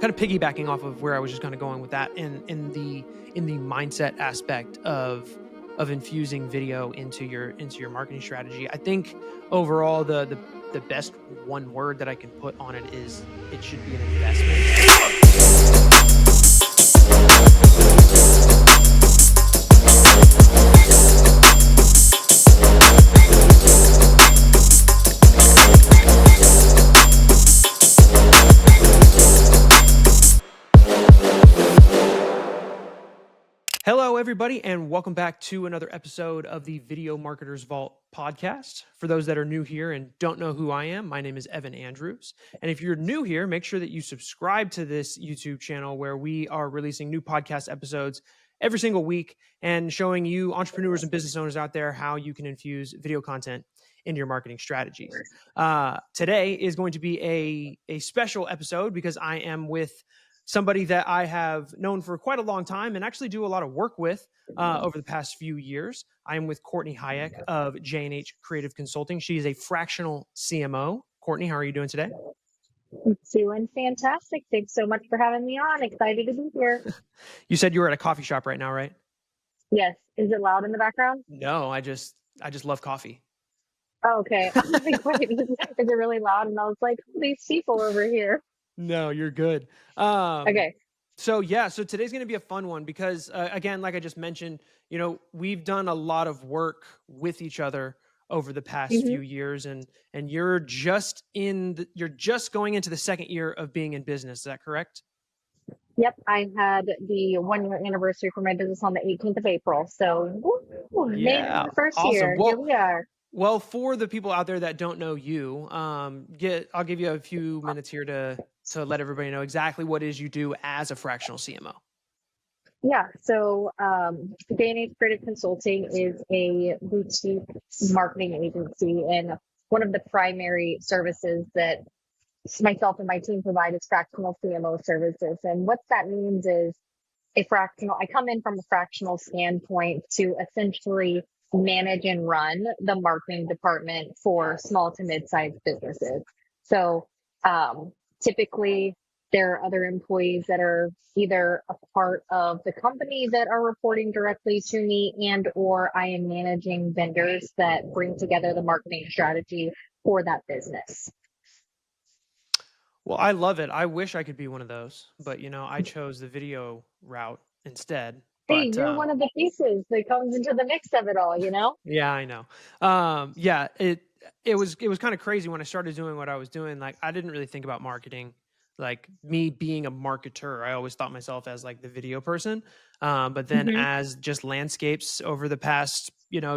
kind of piggybacking off of where I was just kind of going with that, in the mindset aspect of infusing video into your marketing strategy. I think overall the best one word that I can put on it is it should be an investment. Hello, everybody, and welcome back to another episode of the Video Marketers Vault podcast. For those that are new here and don't know who I am, my name is Evan Andrews. And if you're new here, make sure that you subscribe to this YouTube channel where we are releasing new podcast episodes every single week and showing you entrepreneurs and business owners out there how you can infuse video content into your marketing strategies. Today is going to be a special episode because I am with somebody that I have known for quite a long time and actually do a lot of work with over the past few years. I am with Courtney Hayek of J&H Creative Consulting. She is a fractional CMO. Courtney, how are you doing today? Doing fantastic. Thanks so much for having me on. Excited to be here. You said you were at a coffee shop right now, right? Yes. Is it loud in the background? No, I just love coffee. Oh, okay. I was like, wait, is it really loud? And I was like, these people over here. No, you're good. Okay. So today's going to be a fun one because again, like I just mentioned, we've done a lot of work with each other over the past few years, and you're just going into the second year of being in business. Is that correct? Yep. I had the 1-year anniversary for my business on the 18th of April. So yeah, the first awesome. year. Well, here we are. Well, for the people out there that don't know you, I'll give you a few minutes here to let everybody know exactly what it is you do as a fractional CMO. Yeah. So J&H Creative Consulting is a boutique marketing agency, and one of the primary services that myself and my team provide is fractional CMO services. And what that means is I come in from a fractional standpoint to essentially manage and run the marketing department for small to mid-sized businesses. So typically there are other employees that are either a part of the company that are reporting directly to me, and or I am managing vendors that bring together the marketing strategy for that business. Well, I love it. I wish I could be one of those, but I chose the video route instead. Hey, But you're one of the pieces that comes into the mix of it all, Yeah, I know. It was kind of crazy when I started doing what I was doing. Like, I didn't really think about marketing, like me being a marketer. I always thought myself as like the video person. But then as just landscapes over the past,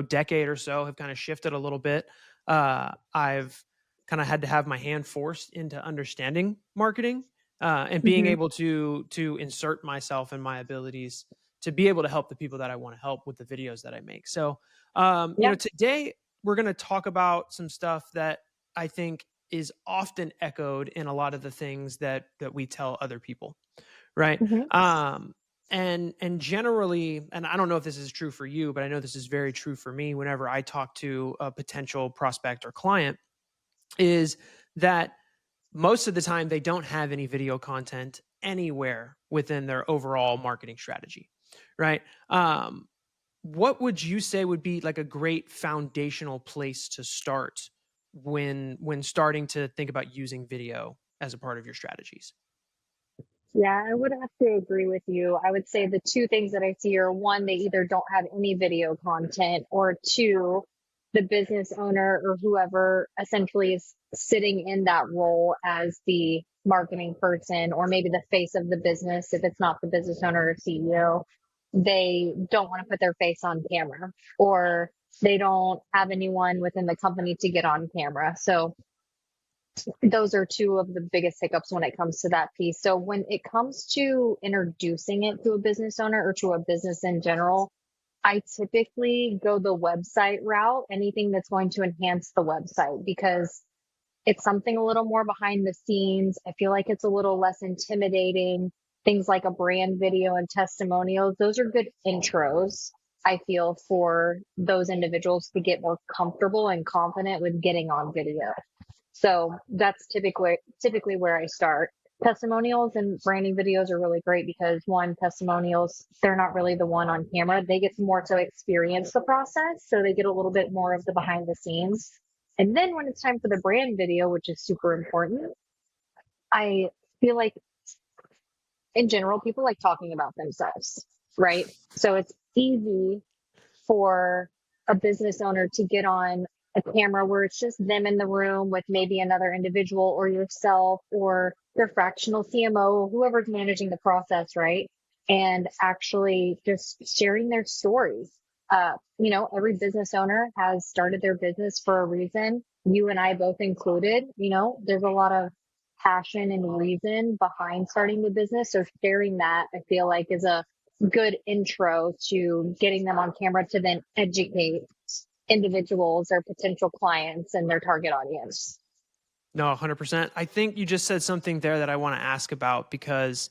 decade or so have kind of shifted a little bit, I've kind of had to have my hand forced into understanding marketing and being able to insert myself and my abilities to be able to help the people that I want to help with the videos that I make. So, today we're going to talk about some stuff that I think is often echoed in a lot of the things that we tell other people, right? And generally, and I don't know if this is true for you, but I know this is very true for me whenever I talk to a potential prospect or client, is that most of the time they don't have any video content anywhere within their overall marketing strategy, right? What would you say would be like a great foundational place to start when starting to think about using video as a part of your strategies? Yeah, I would have to agree with you. I would say the two things that I see are, one, they either don't have any video content, or two, the business owner or whoever essentially is sitting in that role as the marketing person, or maybe the face of the business, if it's not the business owner or CEO, they don't want to put their face on camera, or they don't have anyone within the company to get on camera. So those are two of the biggest hiccups when it comes to that piece. So when it comes to introducing it to a business owner or to a business in general, I typically go the website route, anything that's going to enhance the website, because it's something a little more behind the scenes. I feel like it's a little less intimidating. Things like a brand video and testimonials, those are good intros, I feel, for those individuals to get more comfortable and confident with getting on video. So that's typically where I start. Testimonials and branding videos are really great because one, testimonials, they're not really the one on camera. They get to more so experience the process. So they get a little bit more of the behind the scenes. And then when it's time for the brand video, which is super important, I feel like in general, people like talking about themselves, right? So it's easy for a business owner to get on a camera where it's just them in the room with maybe another individual or yourself or their fractional CMO, whoever's managing the process, right? And actually just sharing their stories. Every business owner has started their business for a reason. You and I both included, there's a lot of passion and reason behind starting the business. So sharing that, I feel like, is a good intro to getting them on camera to then educate individuals or potential clients and their target audience. No, 100%. I think you just said something there that I want to ask about because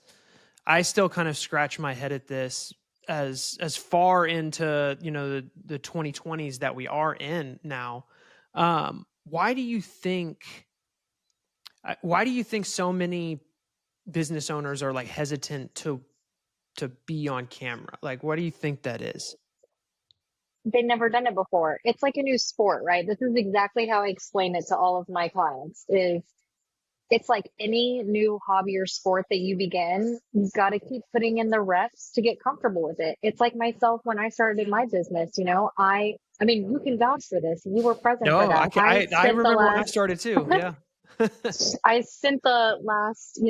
I still kind of scratch my head at this as far into, the 2020s that we are in now. Why do you think so many business owners are like hesitant to be on camera? Like, what do you think that is? They've never done it before. It's like a new sport, right? This is exactly how I explain it to all of my clients is it's like any new hobby or sport that you begin, you've got to keep putting in the reps to get comfortable with it. It's like myself when I started my business, I mean, you can vouch for this. You were present for No, that. I remember when I started too. Yeah. I spent the last,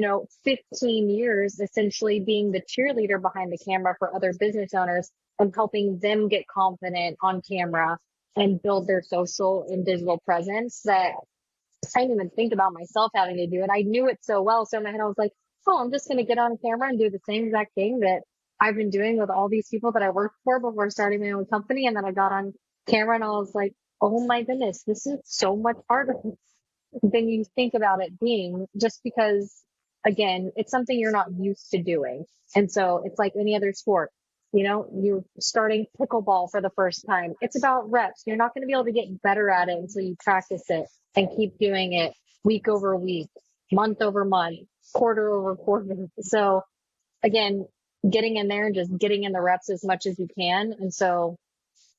15 years essentially being the cheerleader behind the camera for other business owners and helping them get confident on camera and build their social and digital presence that I didn't even think about myself having to do it. I knew it so well. So in my head, I was like, oh, I'm just going to get on camera and do the same exact thing that I've been doing with all these people that I worked for before starting my own company. And then I got on camera and I was like, oh my goodness, this is so much harder than you think about it being just because, again, it's something you're not used to doing. And so it's like any other sport. You're starting pickleball for the first time. It's about reps. You're not going to be able to get better at it until you practice it and keep doing it week over week, month over month, quarter over quarter. So again, getting in there and just getting in the reps as much as you can. And so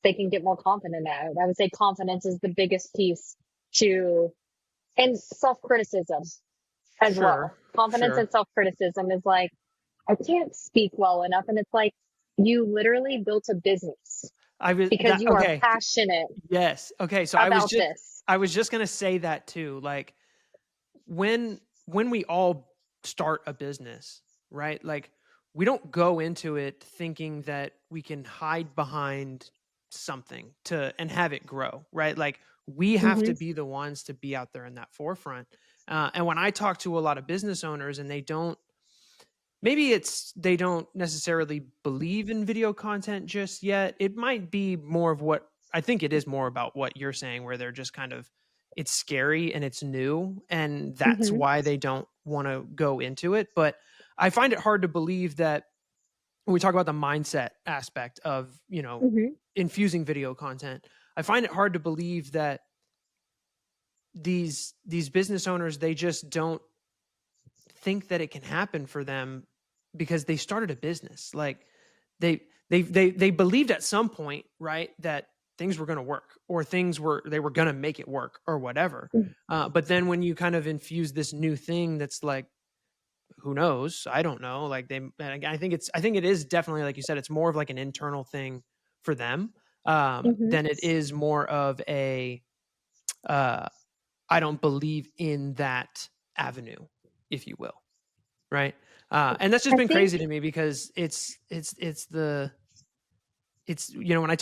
they can get more confident at it. I would say confidence is the biggest piece to, and self-criticism as Sure. well. Confidence Sure. and self-criticism is like, I can't speak well enough. And it's like, you literally built a business I was because that you are okay. passionate Yes. Okay. So about this. I was just gonna say that too. Like when we all start a business, right? Like we don't go into it thinking that we can hide behind something to and have it grow, right? Like we have Hmm. to be the ones to be out there in that forefront. And when I talk to a lot of business owners and they don't maybe it's they don't necessarily believe in video content just yet. It might be more of what I think it is more about what you're saying, where they're just kind of it's scary and it's new, and that's Hmm. why they don't want to go into it. But I find it hard to believe that when we talk about the mindset aspect of, Hmm. infusing video content, I find it hard to believe that these business owners they just don't think that it can happen for them because they started a business. Like they believed at some point, right, that things were going to work or they were going to make it work or whatever. But then when you kind of infuse this new thing that's like, who knows? I don't know. Like I think it is definitely like you said, it's more of like an internal thing for them Hmm. than it is more of a uh, I don't believe in that avenue, if you will. Right. And that's just I been think, crazy to me because when I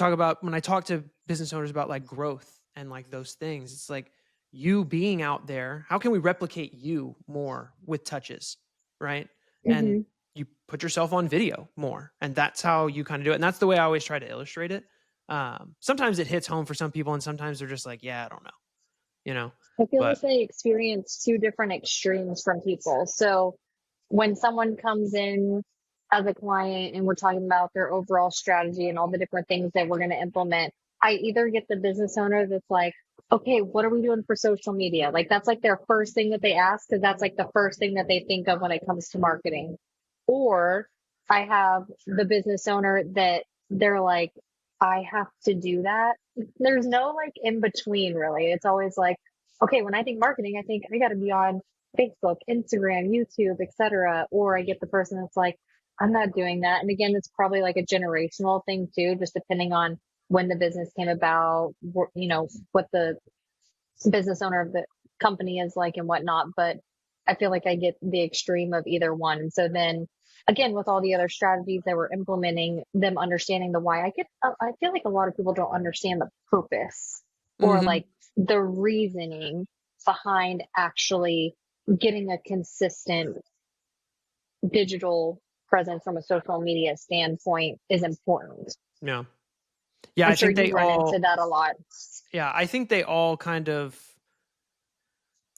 talk to business owners about like growth and like those things, it's like you being out there, how can we replicate you more with touches? Right. And hmm, you put yourself on video more. And that's how you kind of do it. And that's the way I always try to illustrate it. Sometimes it hits home for some people and sometimes they're just like, yeah, I don't know, you know, I feel like but they experience two different extremes from people. So when someone comes in as a client and we're talking about their overall strategy and all the different things that we're going to implement, I either get the business owner that's like, okay, what are we doing for social media? Like that's like their first thing that they ask because that's like the first thing that they think of when it comes to marketing. Or I have the business owner that they're like, I have to do that. There's no like in between really. It's always like, okay, when I think marketing, I think I got to be on Facebook, Instagram, YouTube, etc. Or I get the person that's like, I'm not doing that. And again, it's probably like a generational thing too, just depending on when the business came about, what the business owner of the company is like and whatnot. But I feel like I get the extreme of either one. And so then again, with all the other strategies that we're implementing, them understanding the why, I feel like a lot of people don't understand the purpose or Mm-hmm. like the reasoning behind actually getting a consistent digital presence from a social media standpoint is important. Yeah. Yeah. I'm I sure think you they run into all, that a lot. yeah, I think they all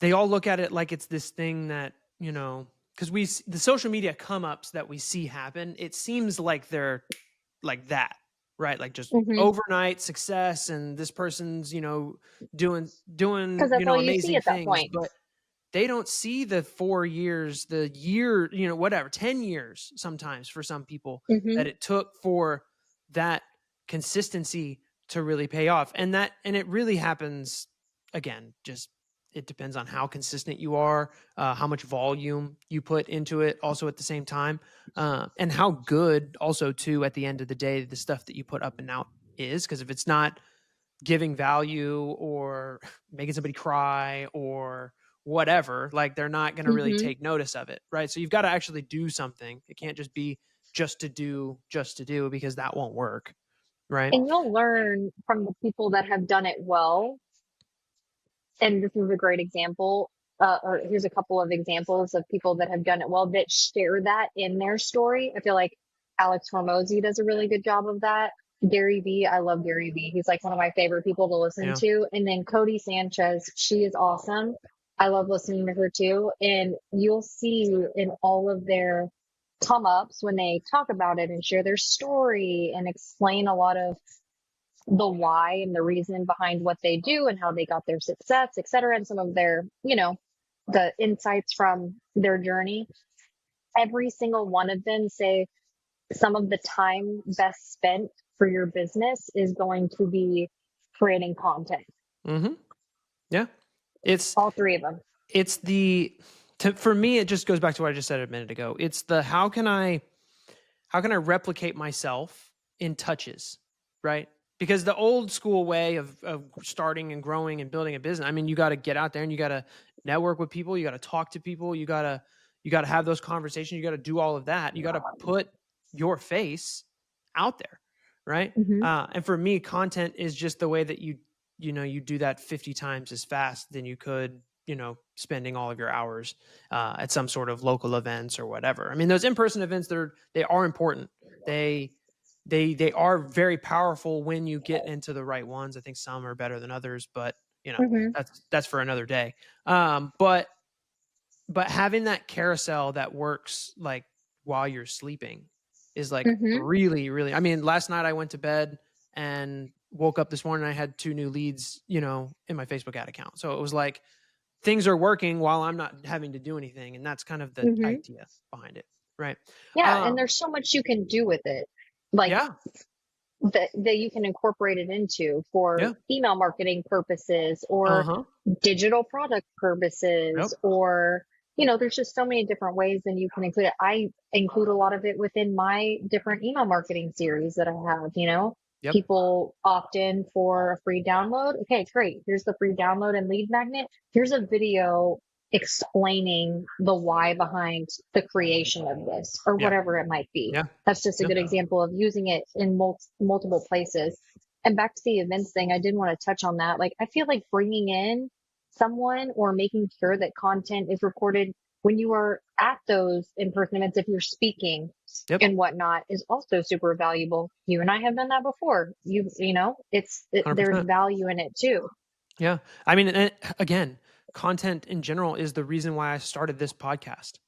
they all look at it like it's this thing that, because the social media come ups that we see happen, it seems like they're like that, right? Like just Hmm. overnight success and this person's, Because doing, that's all you see amazing at that things, point. but they don't see the 4 years, the year, whatever, 10 years sometimes for some people Hmm. that it took for that consistency to really pay off. And it really happens again, just it depends on how consistent you are, how much volume you put into it also at the same time, and how good also too at the end of the day the stuff that you put up and out is. Because if it's not giving value or making somebody cry or whatever, like they're not going to really Hmm. take notice of it, right? So you've got to actually do something. It can't just be just to do, because that won't work, right? And you'll learn from the people that have done it well. And this is a great example. Or here's a couple of examples of people that have done it well that share that in their story. I feel like Alex Hormozy does a really good job of that. Gary Vee, I love Gary Vee. He's like one of my favorite people to listen Yeah. to. And then Cody Sanchez, she is awesome. I love listening to her too. And you'll see in all of their come ups when they talk about it and share their story and explain a lot of the why and the reason behind what they do and how they got their success, et cetera, and some of their, the insights from their journey. Every single one of them say some of the time best spent for your business is going to be creating content. Mm-hmm. Yeah. It's All three of them. it's the for me it just goes back to what I just said a minute ago. It's the how can I replicate myself in touches, right? Because the old school way of starting and growing and building a business, I mean, you got to get out there and you got to network with people, you got to talk to people, you got to have those conversations, you got to do all of that. You got to put your face out there, right? Mm-hmm. And for me, content is just the way that you do that 50 times as fast than you could, spending all of your hours at some sort of local events or whatever. I mean, those in-person events, they are important. They they are very powerful when you get into the right ones. I think some are better than others, but Mm-hmm. that's for another day. But having that carousel that works like while you're sleeping is like Mm-hmm. really, really. I mean, last night I went to bed and woke up this morning. I had 2 new leads, in my Facebook ad account. So it was like things are working while I'm not having to do anything, and that's kind of the Mm-hmm. idea behind it, right? Yeah, and Um, there's so much you can do with it. Like yeah, that you can incorporate it into for yeah, email marketing purposes uh or huh, digital product yep, purposes or there's just so many different ways and you can include it. I include a lot of it within my different email marketing series that I have. yep, People opt in for a free download. Okay, great, here's the free download and lead magnet. Here's a video explaining the why behind the creation of this or yeah, whatever it might be. yeah, That's just a yeah, good example of using it in multiple places. And back to the events thing, I did want to touch on that. Like, I feel like bringing in someone or making sure that content is recorded when you are at those in-person events, if you're speaking yep, and whatnot, is also super valuable. You and I have done that before. There's 100%. value in it too. Yeah, I mean, and again, content in general is the reason why I started this podcast.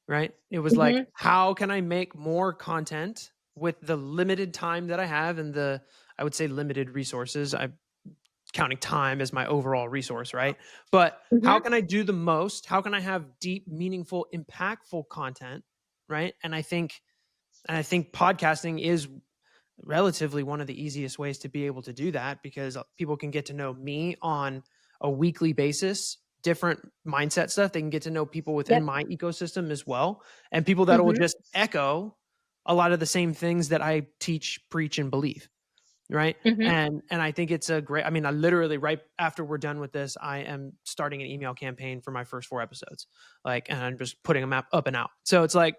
Right? It was like, Hmm. how can I make more content with the limited time that I have and I would say limited resources. I counting time as my overall resource, right? But how Hmm. can I do the most? How can I have deep, meaningful, impactful content, right? And I think podcasting is relatively one of the easiest ways to be able to do that, because people can get to know me on a weekly basis, different mindset stuff. They can get to know people within Yep. my ecosystem as well, and people that will Hmm. just echo a lot of the same things that I teach, preach, and believe. Right. Hmm. And I think it's a great, I mean, I literally, right after we're done with this, I am starting an email campaign for my first 4 episodes. Like, and I'm just putting them up and out. So it's like,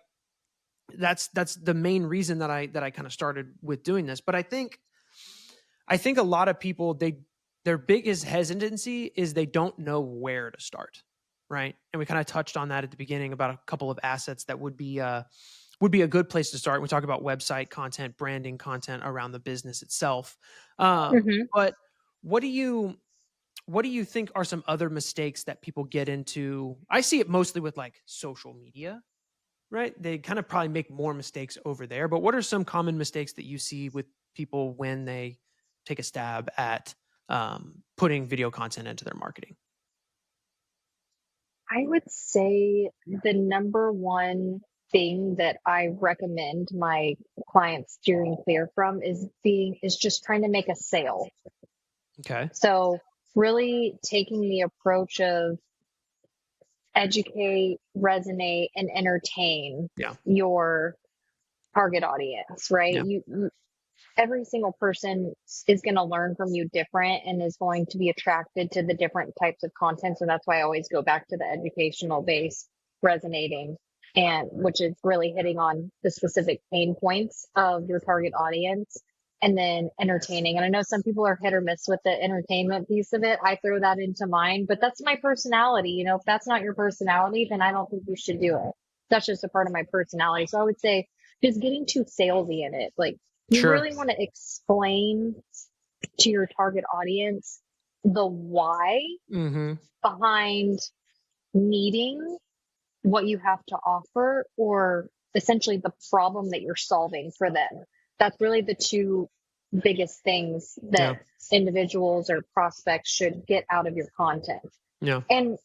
that's the main reason that I kind of started with doing this. But I think a lot of people, their biggest hesitancy is they don't know where to start, right? And we kind of touched on that at the beginning about a couple of assets that would be a good place to start. We talk about website content, branding content around the business itself. Hmm. But what do you what do you think are some other mistakes that people get into? I see it mostly with like social media, right? They kind of probably make more mistakes over there. But what are some common mistakes that you see with people when they take a stab at putting video content into their marketing? I would say the number one thing that I recommend my clients steering clear from is just trying to make a sale. Okay. So really taking the approach of educate, resonate, and entertain Yeah. your target audience, right? Yeah. Every single person is going to learn from you different and is going to be attracted to the different types of content. So that's why I always go back to the educational base, resonating, and which is really hitting on the specific pain points of your target audience, and then entertaining. And I know some people are hit or miss with the entertainment piece of it. I throw that into mine, but that's my personality. If that's not your personality, then I don't think you should do it. That's just a part of my personality. So I would say just getting too salesy in it. Like, you Sure. really want to explain to your target audience the why Mm-hmm. behind needing what you have to offer, or essentially the problem that you're solving for them. That's really the two biggest things Yeah. that individuals or prospects should get out of your content. Yeah. And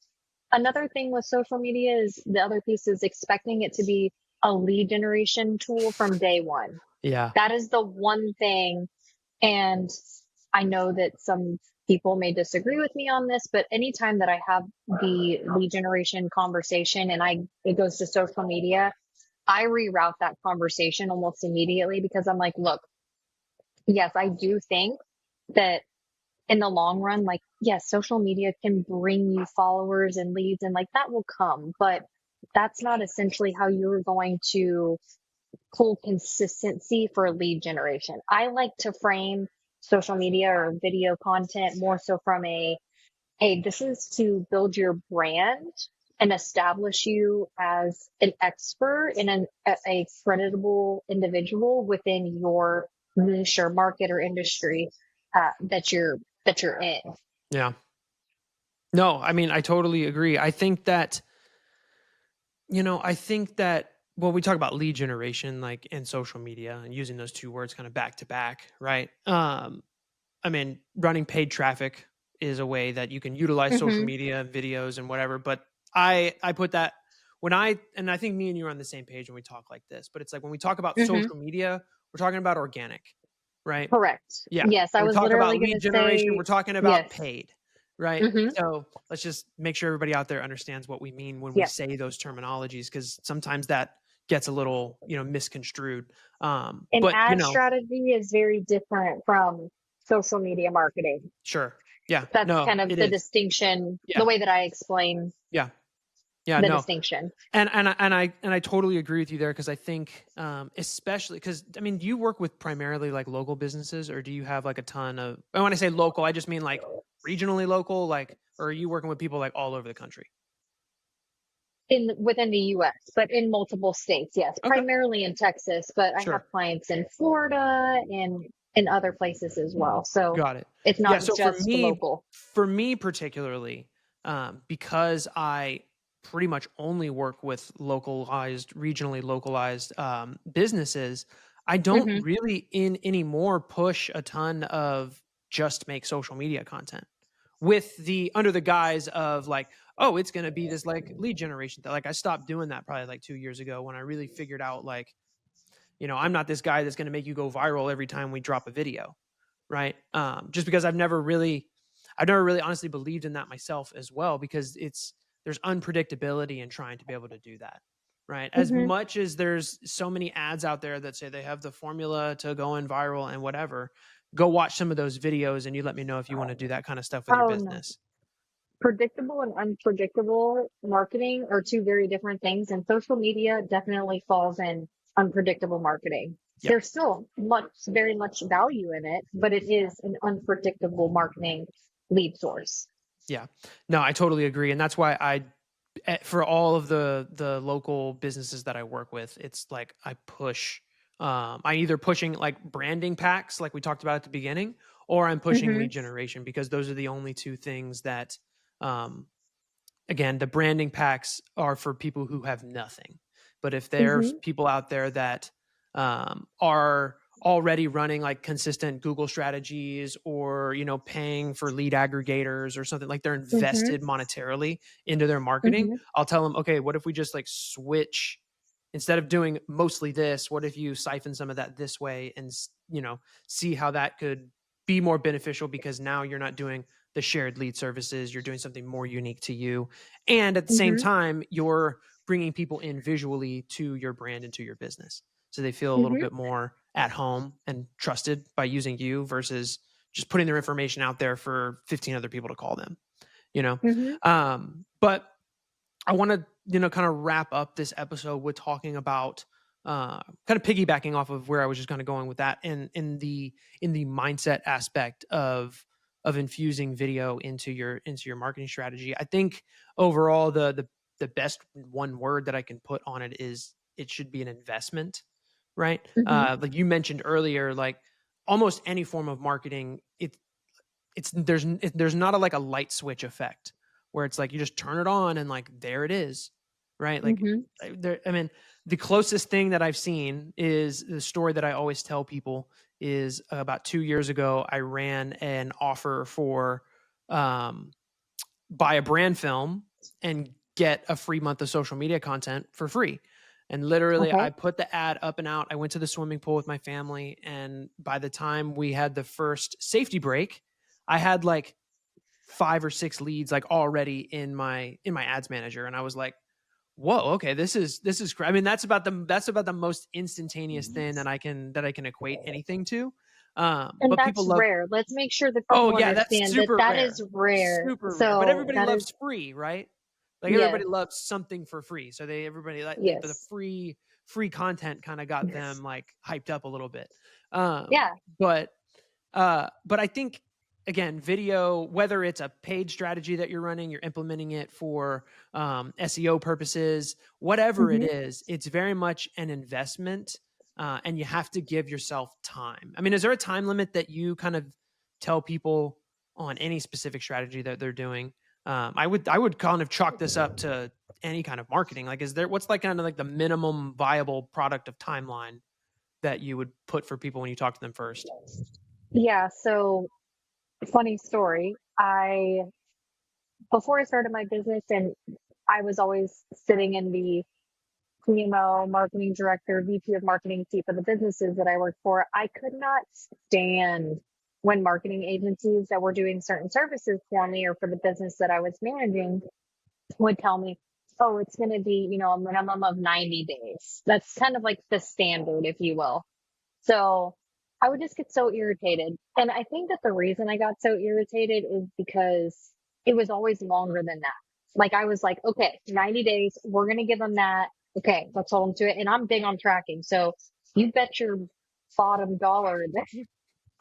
another thing with social media is the other piece is expecting it to be a lead generation tool from day one. Yeah. That is the one thing. And I know that some people may disagree with me on this, but anytime that I have the lead generation conversation and it goes to social media, I reroute that conversation almost immediately, because I'm like, look, yes, I do think that in the long run, like, yes, social media can bring you followers and leads, and like that will come, but that's not essentially how you're going to pull consistency for lead generation. I like to frame social media or video content more so from hey, this is to build your brand and establish you as an expert and a creditable individual within your niche or market or industry that you're in. Yeah. No, I mean, I totally agree. I think that when we talk about lead generation, like in social media and using those two words kind of back to back, right? I mean, running paid traffic is a way that you can utilize social Hmm. media and videos and whatever. But I put that and I think me and you are on the same page when we talk like this, but it's like when we talk about Hmm. social media, we're talking about organic, right? Correct. Yeah. Yes, I When we was talk literally about going lead to generation, say we're talking about yes. paid, right? Hmm. So let's just make sure everybody out there understands what we mean when we Yes. say those terminologies, because sometimes that gets a little, misconstrued. An But ad strategy is very different from social media marketing. sure. Yeah. That's No, kind of it the is. distinction, the Yeah. way that I explain Yeah. Yeah. the No. distinction. And I totally agree with you there, because I think, especially because I mean, do you work with primarily like local businesses, or do you have like a ton of? And when I say local, I just mean like regionally local, like, or are you working with people like all over the country? In within the US, but in multiple states, yes, Okay, primarily in Texas, but I have sure, clients in Florida and in other places as well. So got it. it's Yeah, not so for just me, local. for me particularly, because I pretty much only work with localized, regionally localized businesses, I don't Hmm. really in anymore push a ton of just make social media content with the under the guise of like, oh, it's going to be this like lead generation. Like I stopped doing that probably like 2 years ago when I really figured out like, I'm not this guy that's going to make you go viral every time we drop a video, right? Just because I've never really honestly believed in that myself as well, because there's unpredictability in trying to be able to do that, right? As Hmm. much as there's so many ads out there that say they have the formula to going viral and whatever, go watch some of those videos and you let me know if you want to do that kind of stuff with your Oh no. business. Predictable and unpredictable marketing are two very different things, and social media definitely falls in unpredictable marketing. Yep. There's still very much value in it, but it is an unpredictable marketing lead source. Yeah. No, I totally agree. And that's why for all of the local businesses that I work with, it's like I either pushing like branding packs like we talked about at the beginning, or I'm pushing Hmm. lead generation, because those are the only two things that um again, the branding packs are for people who have nothing. But if there's Hmm. people out there that are already running like consistent Google strategies, or paying for lead aggregators or something, like they're Hmm. invested monetarily into their marketing, Hmm. I'll tell them, okay, what if we just like switch, instead of doing mostly this, what if you siphon some of that this way, and see how that could be more beneficial, because now you're not doing the shared lead services, you're doing something more unique to you, and at the same Hmm. time you're bringing people in visually to your brand and to your business, so they feel a little Hmm. bit more at home and trusted by using you versus just putting their information out there for 15 other people to call them, you know Hmm. but I want to, kind of wrap up this episode with talking about kind of piggybacking off of where I was just kind of going with that, in the mindset aspect of infusing video into your marketing strategy. I think overall the best one word that I can put on it is it should be an investment, right? Hmm. Like you mentioned earlier, like almost any form of marketing, there's not like a light switch effect where it's like you just turn it on and like there it is, right? Like Hmm. I mean, the closest thing that I've seen is the story that I always tell people is about 2 years ago I ran an offer for um, buy a brand film and get a free month of social media content for free. And literally, Okay. I put the ad up and out. I went to the swimming pool with my family. And by the time we had the first safety break, I had like 5 or 6 leads like already in my ads manager. And I was like, whoa, okay, this is I mean, that's about the most instantaneous thing that I can equate anything to. And But people that's love. rare. Let's make sure that Oh, people yeah, that's understand that super that rare. is rare. Super rare. But So everybody that is, loves free, right? Like yes, everybody loves something for free. So everybody like the yes. free content kind of got them like hyped up a little bit. Um, Yeah. but but I think again, video, whether it's a paid strategy that you're running, you're implementing it for SEO purposes, whatever it Hmm. is, it's very much an investment, and you have to give yourself time. I mean, is there a time limit that you kind of tell people on any specific strategy that they're doing? I would kind of chalk this up to any kind of marketing. Like, what's like kind of like the minimum viable product of timeline that you would put for people when you talk to them first? Yeah. So funny story. Before I started my business, and I was always sitting in the CMO, marketing director, VP of marketing seat for the businesses that I worked for. I could not stand when marketing agencies that were doing certain services for me or for the business that I was managing would tell me, oh, it's going to be, a minimum of 90 days. That's kind of like the standard, if you will. So I would just get so irritated. And I think that the reason I got so irritated is because it was always longer than that. Like I was like, okay, 90 days, we're going to give them that. Okay, let's hold them to it. And I'm big on tracking. So you bet your bottom dollar that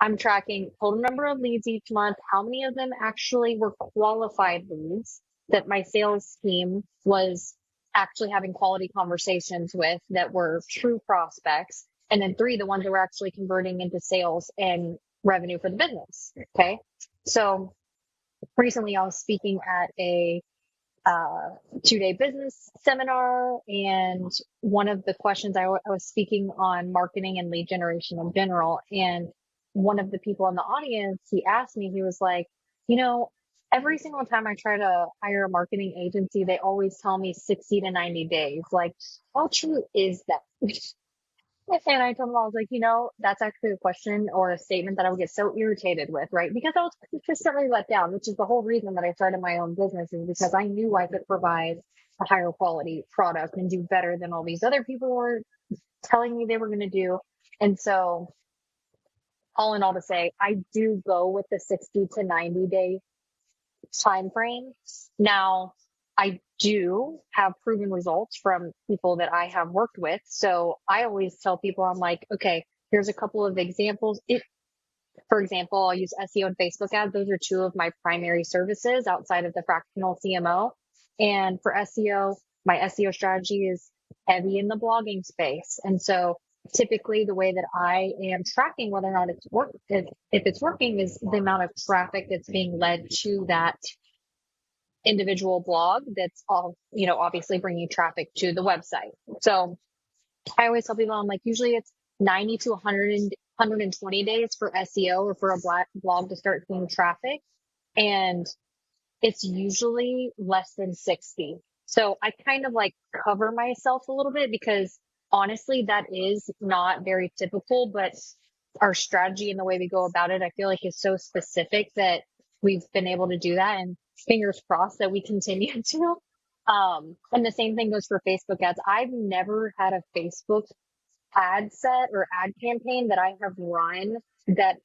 I'm tracking total number of leads each month, how many of them actually were qualified leads that my sales team was actually having quality conversations with that were true prospects. And then 3, the ones that were actually converting into sales and revenue for the business. Okay. So recently I was speaking at a 2-day business seminar. And one of the questions I was speaking on marketing and lead generation in general. And one of the people in the audience, he asked me, he was like, you know, every single time I try to hire a marketing agency, they always tell me 60 to 90 days. Like, how true is that? And I told him, I was like, that's actually a question or a statement that I would get so irritated with, right? Because I was consistently let down, which is the whole reason that I started my own business, is because I knew I could provide a higher quality product and do better than all these other people were telling me they were going to do. And so, all in all, to say, I do go with the 60 to 90-day time frame. Now, I do have proven results from people that I have worked with. So I always tell people, I'm like, okay, here's a couple of examples. For example, I'll use SEO and Facebook ads. Those are two of my primary services outside of the fractional CMO. And for SEO, my SEO strategy is heavy in the blogging space. And so typically the way that I am tracking whether or not if it's working, is the amount of traffic that's being led to that individual blog that's all, obviously bringing traffic to the website. So I always tell people, I'm like, usually it's 90 to 120 days for SEO or for a blog to start seeing traffic. And it's usually less than 60. So I kind of like cover myself a little bit, because honestly, that is not very typical, but our strategy and the way we go about it, I feel like is so specific that we've been able to do that, and fingers crossed that we continue to. And the same thing goes for Facebook ads. I've never had a Facebook ad set or ad campaign that I have run that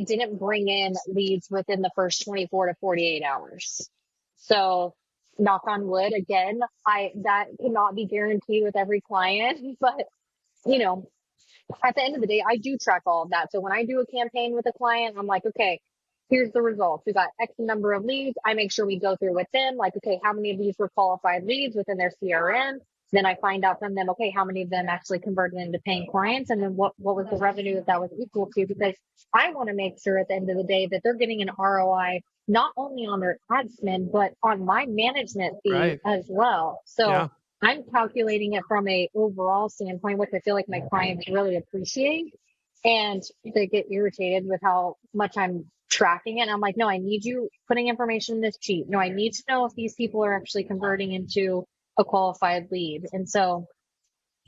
didn't bring in leads within the first 24 to 48 hours. So knock on wood, again, that cannot be guaranteed with every client, but at the end of the day, I do track all of that. So when I do a campaign with a client, I'm like, okay, here's the results. We got X number of leads. I make sure we go through with them. Like, okay, how many of these were qualified leads within their CRM? Then I find out from them, okay, how many of them actually converted into paying clients? And then what was the revenue that was equal to? Because I want to make sure at the end of the day that they're getting an ROI, not only on their ad spend, but on my management fee Right. as well. Yeah. So I'm calculating it from a overall standpoint, which I feel like my clients really appreciate. And they get irritated with how much I'm tracking it. And I'm like, no, I need you putting information in this sheet. No, I need to know if these people are actually converting into a qualified lead. And so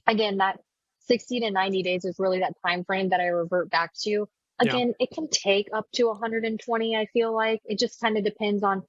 again, that 60 to 90 days is really that time frame that I revert back to. Yeah. Again, it can take up to 120. I feel like it just kind of depends on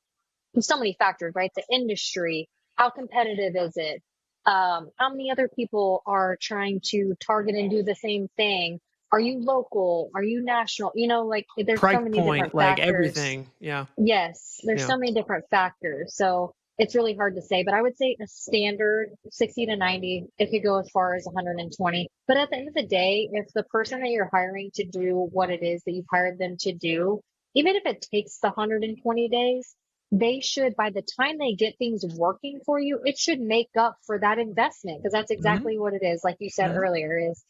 so many factors, right? The industry, how competitive is it? How many other people are trying to target and do the same thing? Are you local? Are you national? Like there's Price so many point, different like factors. everything. Yeah. Yes, there's Yeah. so many different factors. So it's really hard to say, but I would say a standard 60 to 90, it could go as far as 120. But at the end of the day, if the person that you're hiring to do what it is that you've hired them to do, even if it takes the 120 days, they should, by the time they get things working for you, it should make up for that investment, because that's Hmm. exactly what it is. Like you said Hmm. earlier, is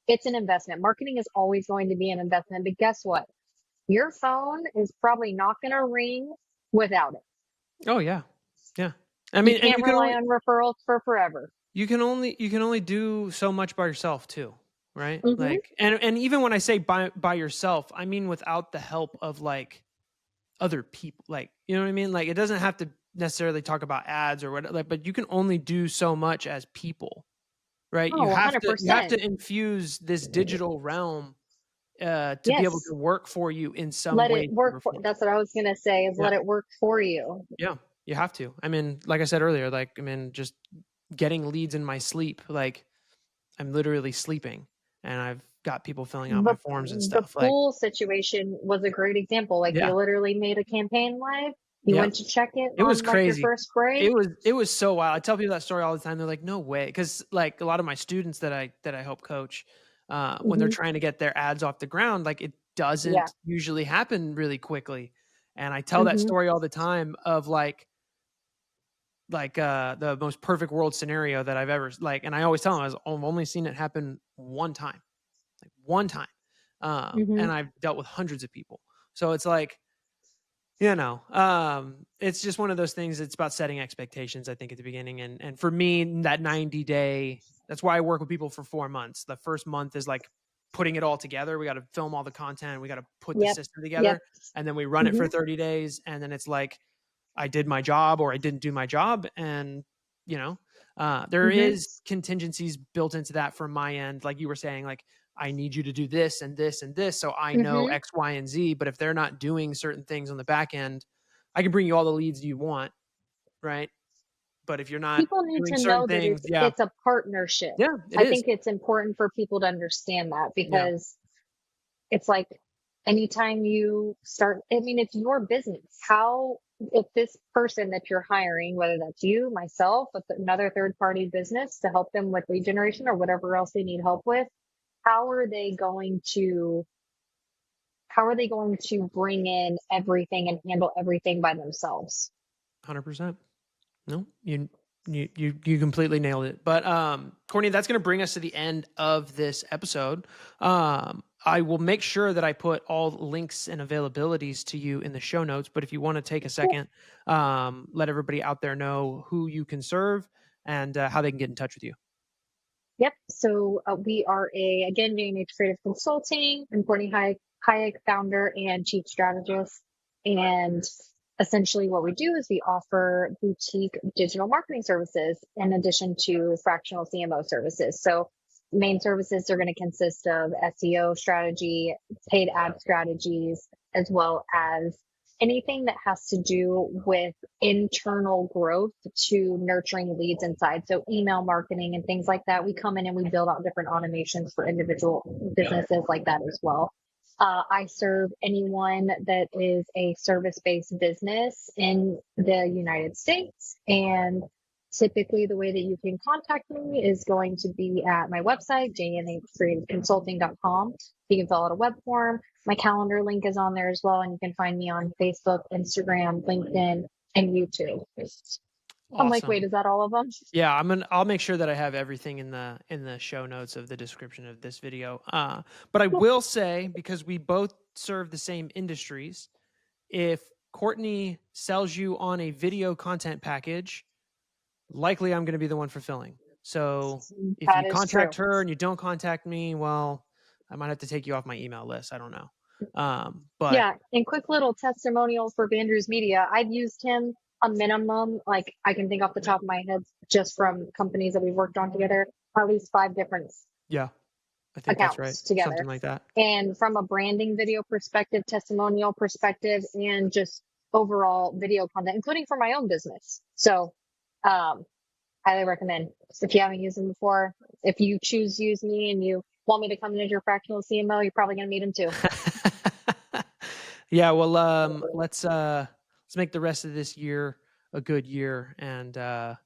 it's an investment. Marketing is always going to be an investment, but guess what? Your phone is probably not going to ring without it. Oh yeah. Yeah. I You mean, and can't rely on referrals for forever. you can only do so much by yourself too, right? Mm-hmm. Like, and even when I say by yourself, I mean without the help of like other people. Like, you know what I mean? Like, it doesn't have to necessarily talk about ads or what, like, but you can only do so much as people, right? Oh, You have 100%. to infuse this digital realm to be able Yes. to work for you in some Let way, it shape, work or for, form. that's what I was going to say, is Yeah. let it work for you. Yeah. You have to. I mean, like I said earlier, like, I mean, just getting leads in my sleep, like I'm literally sleeping and I've got people filling out The, my forms and the stuff. Like, pool situation was a great example. Like yeah. you literally made a campaign live. You Yeah. went to check it It was on like your crazy. first break. It was so wild. I tell people that story all the time. They're like, "No way," because like a lot of my students that I help coach, when they're Hmm. trying to get their ads off the ground, like it Yeah. doesn't usually happen really quickly. And I tell that Hmm. story all the time of the most perfect world scenario that I've ever like. And I always tell them I've only seen it happen one time, like one time, Hmm. and I've dealt with hundreds of people. So it's like, it's just one of those things. It's about setting expectations, I think, at the beginning. And for me, that 90-day, that's why I work with people for 4 months. The first month is like putting it all together. We got to film all the content. We got to put the Yep. system Yep. together, and then we run it hmm for 30 days. And then it's like, I did my job or I didn't do my job. And, you know, there hmm is contingencies built into that from my end. Like you were saying, like, I need you to do this and this and this. So I know hmm X, Y, and Z. But if they're not doing certain things on the back end, I can bring you all the leads you want. Right. But if you're not People need doing to certain know that things, yeah, it's a partnership. yeah, it I is. think it's important for people to understand that, Yeah, because it's like anytime you start, I mean, it's your business. How, if this person that you're hiring, whether that's you, myself, with another third party business to help them with lead generation or whatever else they need help with, how are they going to how are they going to bring in everything and handle everything by themselves? 100%. No, you completely nailed it. But Courtney, that's going to bring us to the end of this episode. I will make sure that I put all links and availabilities to you in the show notes. But if you want to take a second, let everybody out there know who you can serve and how they can get in touch with you. Yep. So we are again, J&H Creative Consulting. I'm Courtney Hayek, founder and chief strategist. And essentially what we do is we offer boutique digital marketing services in addition to fractional CMO services. So main services are going to consist of SEO strategy, paid ad strategies, as well as anything that has to do with internal growth to nurturing leads inside. So email marketing and things like that. We come in and we build out different automations for individual businesses like that as well. I serve anyone that is a service-based business in the United States. And typically the way that you can contact me is going to be at my website, jnhcreativeconsulting.com. You can fill out a web form. My calendar link is on there as well, and you can find me on Facebook, Instagram, LinkedIn, and YouTube. I'm like, Awesome. wait, is that all of them? Yeah, I'll make sure that I have everything in the show notes of the description of this video. But I will say, because we both serve the same industries, if Courtney sells you on a video content package, likely I'm going to be the one fulfilling. So if you That is true. contact her and you don't contact me, well, I might have to take you off my email list. I don't know. But Yeah, and quick little testimonial for Vandrew's Media. I've used him a minimum, like I can think off the top of my head, just from companies that we've worked on together, at least 5 different yeah, I think that's right. accounts together. Something like that. And from a branding video perspective, testimonial perspective, and just overall video content, including for my own business. So, highly recommend. If you haven't used them before, if you choose to use me and you want me to come in as your fractional CMO, you're probably going to meet him too. Yeah, well, let's make the rest of this year a good year and get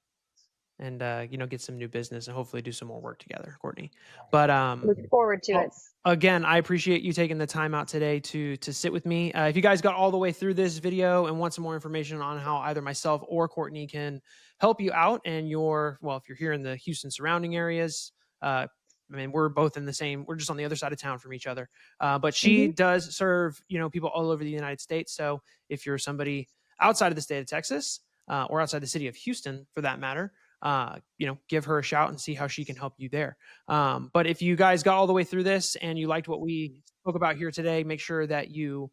some new business and hopefully do some more work together, Courtney. But Look forward to it. again, I appreciate you taking the time out today to sit with me. If you guys got all the way through this video and want some more information on how either myself or Courtney can help you out and if you're here in the Houston surrounding areas, I mean, we're both we're just on the other side of town from each other. But she does serve, people all over the United States. So if you're somebody outside of the state of Texas or outside the city of Houston, for that matter, give her a shout and see how she can help you there. But if you guys got all the way through this and you liked what we spoke about here today, make sure that you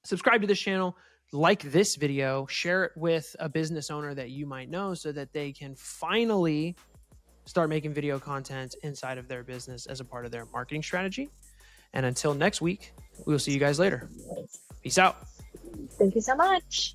subscribe to this channel, like this video, share it with a business owner that you might know so that they can finally start making video content inside of their business as a part of their marketing strategy. And until next week, we will see you guys later. Peace out. Thank you so much.